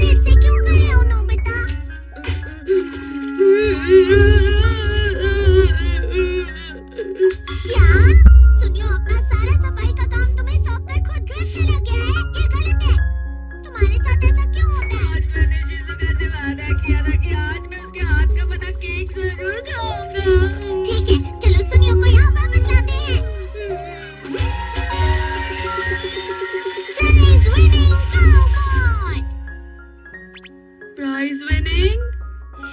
फिर से क्यों कर रहे हो नोबिता? क्या? सुनियो, अपना सारा सफाई का काम तुम्हें सौंपकर खुद घर चला गया है? ये गलत है। तुम्हारे साथ ऐसा क्यों होता है? आज मैंने शिजुका से वादा किया था कि आज मैं उसके हाथ का बना केक जरूर खाऊंगा। ठीक है, चलो सुनियो को यहाँ वापस लाते हैं। Prize winning cowboy. Prize winning?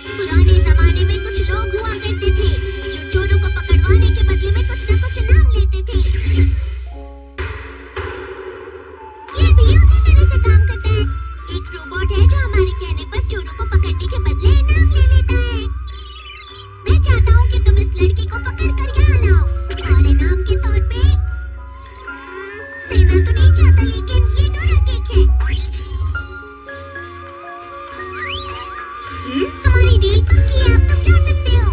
पुराने जमाने में कुछ लोग हुआ करते थे जो चोरों को पकड़वाने के बदले में कुछ न कुछ इनाम लेते थे। ये भी उसी तरह से काम करता है। एक रोबोट है जो हमारे कहने पर चोरों को पकड़ने के बदले इनाम ले लेता है। मैं चाहता हूँ कि तुम इस लड़की को पकड़ कर यहाँ लाओ और इनाम के तौर पे देना तो नहीं चाहता, लेकिन ये डोरा केक है। हमारी डील पक्की है, अब तुम जा सकते हो।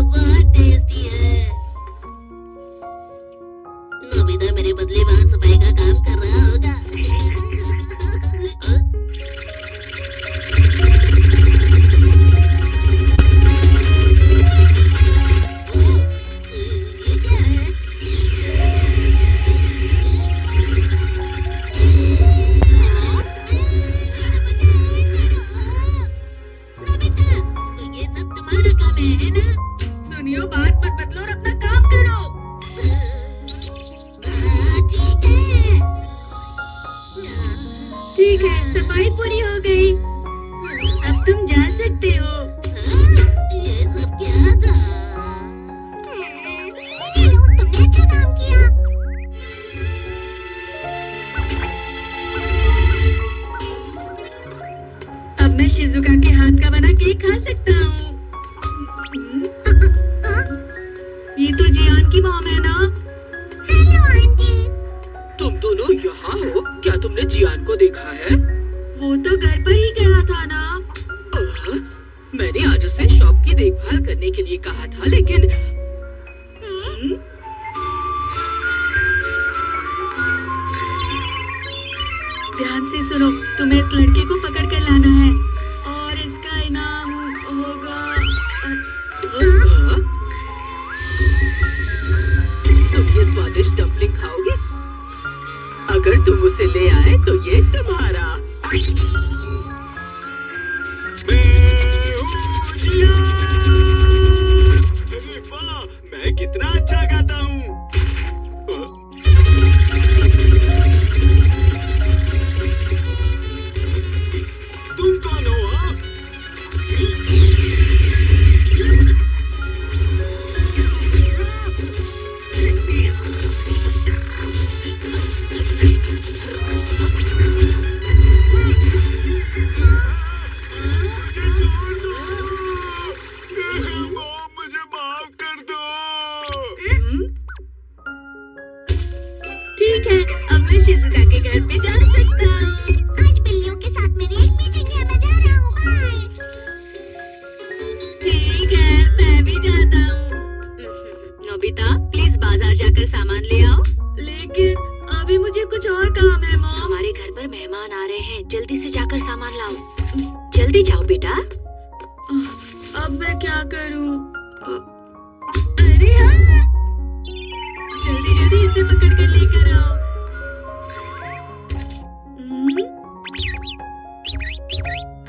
बहुत टेस्टी है। नोबिता मेरे बदले वहाँ सफाई का काम कर रहा होगा। ये क्या है? नोबिता, तो ये सब तुम्हारा काम है ना? सुनियो, बात मत बदलो और अपना काम करो। ठीक है। ठीक है, सफाई पूरी हो गई, अब तुम जा सकते हो। ये सब क्या था? चलो, तुमने अच्छा काम किया। अब मैं शिजुका के हाथ का बना केक खा सकता हूँ। ये तो जियान की मॉम है ना? Hello aunty. तुम दोनों यहाँ हो? क्या तुमने जियान को देखा है? वो तो घर पर ही गया था ना। मैंने आज उसे शॉप की देखभाल करने के लिए कहा था, लेकिन ध्यान से सुनो, तुम्हें इस लड़के को पकड़ कर लाना है और इसका इनाम होगा तुम ये स्वादिष्ट डम्पलिंग खाओगे? अगर तुम उसे ले आए तो ये तुम्हारा। अरे वाह, मैं कितना अच्छा गाता हूँ। तुम कौन हो? हाँ? मुझे माफ कर दो। ठीक है, अब मैं शिजुका के घर पे जा सकता हूँ। आज बिल्लियों के साथ मेरी एक मीटिंग है, मैं जा रहा हूँ। बाय। ठीक है, मैं भी जाता हूँ। नोबिता, प्लीज बाजार जाकर सामान ले आओ। लेकिन अभी मुझे कुछ और काम है मॉम। हमारे घर पर मेहमान आ रहे हैं, जल्दी से जाकर सामान लाओ। जल्दी जाओ बेटा। अब मैं क्या करूँ? अरे हाँ, जल्दी जल्दी इसे पकड़ कर लेकर आओ।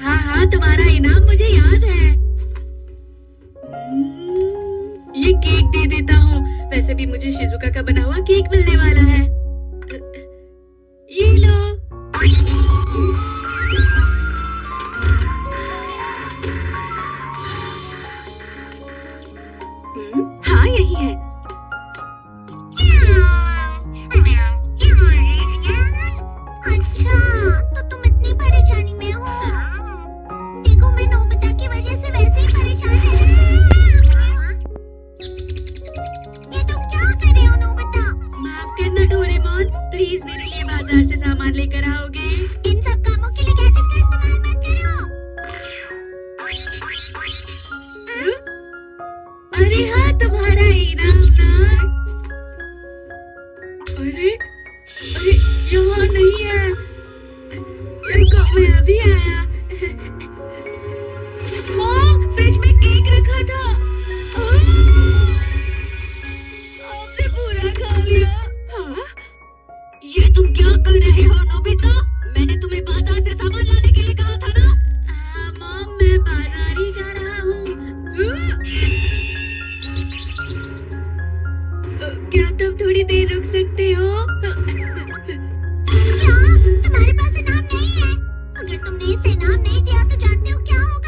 हाँ हाँ, तुम्हारा इनाम मुझे याद है। ये केक दे देता हूँ, वैसे भी मुझे शिजुका का बना हुआ केक मिलने वाला है। ये लो। हाँ, यही है। अच्छा, तो तुम इतनी परेशानी में हो। देखो, मैं नोबिता की वजह से वैसे ही परेशान है। ये तुम क्या कर रहे हो नोबिता? माफ करना डोरेमोन, प्लीज मेरे लिए बाजार से सामान लेकर आओगे? इन सब कामों के लिए गैजेट का इस्तेमाल मत करो। अरे अरे हाँ, तुम्हारा इनाम ना। अरे अरे यहाँ नहीं है। रुको, मैं अभी आया। माँ, फ्रिज में केक रखा था। आपने पूरा खा लिया। हाँ? ये तुम क्या कर रहे हो नोबिता? मैंने तुम्हें बाजार से सामान लाने के लिए कहा था ना? मॉम, मैं बाजार ही जा रहा हूँ। क्या तुम थोड़ी देर रुक सकते हो? क्या तुम्हारे पास इनाम नहीं है? अगर तुमने इसे इनाम नहीं दिया तो जानते हो क्या होगा?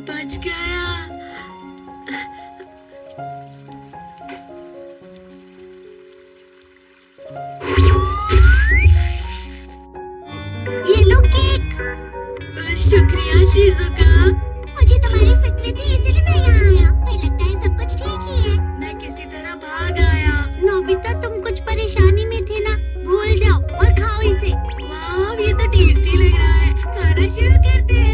बच गया। ये लो केक। शुक्रिया शिजुका। मुझे तुम्हारी फिक्र थी, इसलिए मैं यहाँ आया। मुझे लगता है सब कुछ ठीक ही है। मैं किसी तरह भाग आया। नोबिता, तुम कुछ परेशानी में थे ना? भूल जाओ और खाओ इसे। वाह, ये तो टेस्टी लग रहा है। खाना शुरू करते हैं।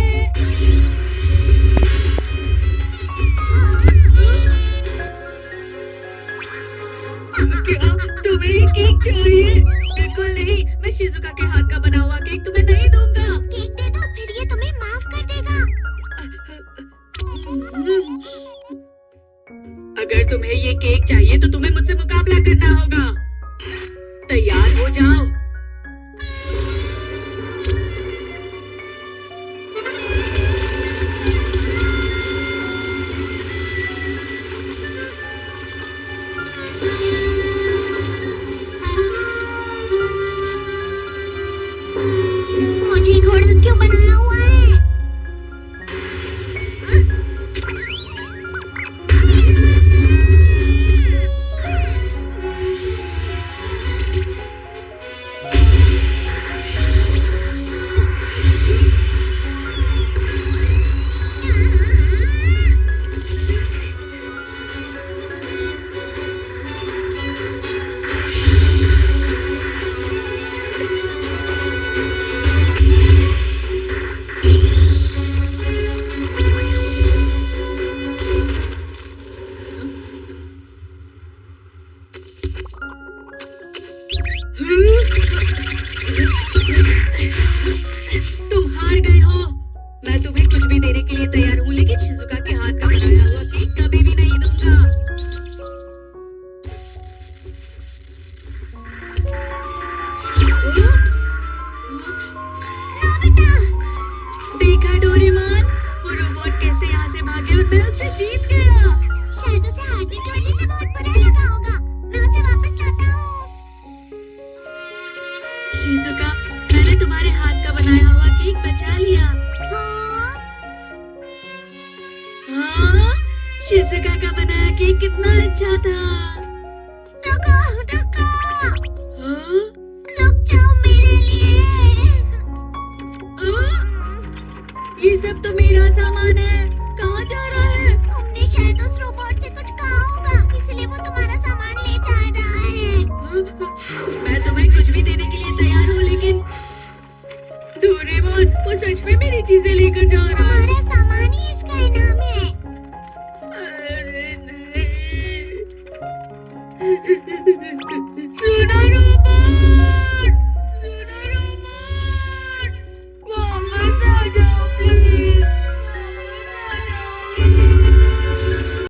क्या तुम्हें ये केक चाहिए? बिल्कुल नहीं, मैं शिजुका के हाथ का बना हुआ केक तुम्हें नहीं दूंगा। केक दे दो, फिर ये तुम्हें माफ कर देगा। अगर तुम्हें ये केक चाहिए तो तुम्हें मुझसे मुकाबला करना होगा। तैयार हो जाओ। मुझे घोड़ा क्यों बनाया हुआ है? तुम हार गए हो। मैं तुम्हें कुछ भी देने के लिए तैयार हूँ, लेकिन शिजुका के हाथ का बनाया हुआ केक कभी भी नहीं दूंगा। देखा डोरेमोन, वो रोबोट कैसे यहाँ से भागे और मैं उससे जीत गया। शायद उसे हारने की वजह से बहुत बुरा लगा होगा। मैं उसे वापस लाता हूँ। शिजुका, मैंने तुम्हारे हाथ का बनाया हुआ केक बचा लिया। हाँ, शिजुका का बनाया केक कितना अच्छा था। रुको, रुको। हाँ? रुक जाओ मेरे लिए। ये सब तो मेरा सामान है। कहाँ जा रहा है? तुमने शायद उस रोबोट से कुछ कहा होगा, इसलिए वो तुम्हारा सामान ले जा रहा है। मैं तुम्हें कुछ भी देने के लिए तैयार हूँ, लेकिन डोरेमोन, वो सच में मेरी चीजें लेकर जा रहा है। तुम्हारा सामान ही इसका इनाम है। अरे नहीं।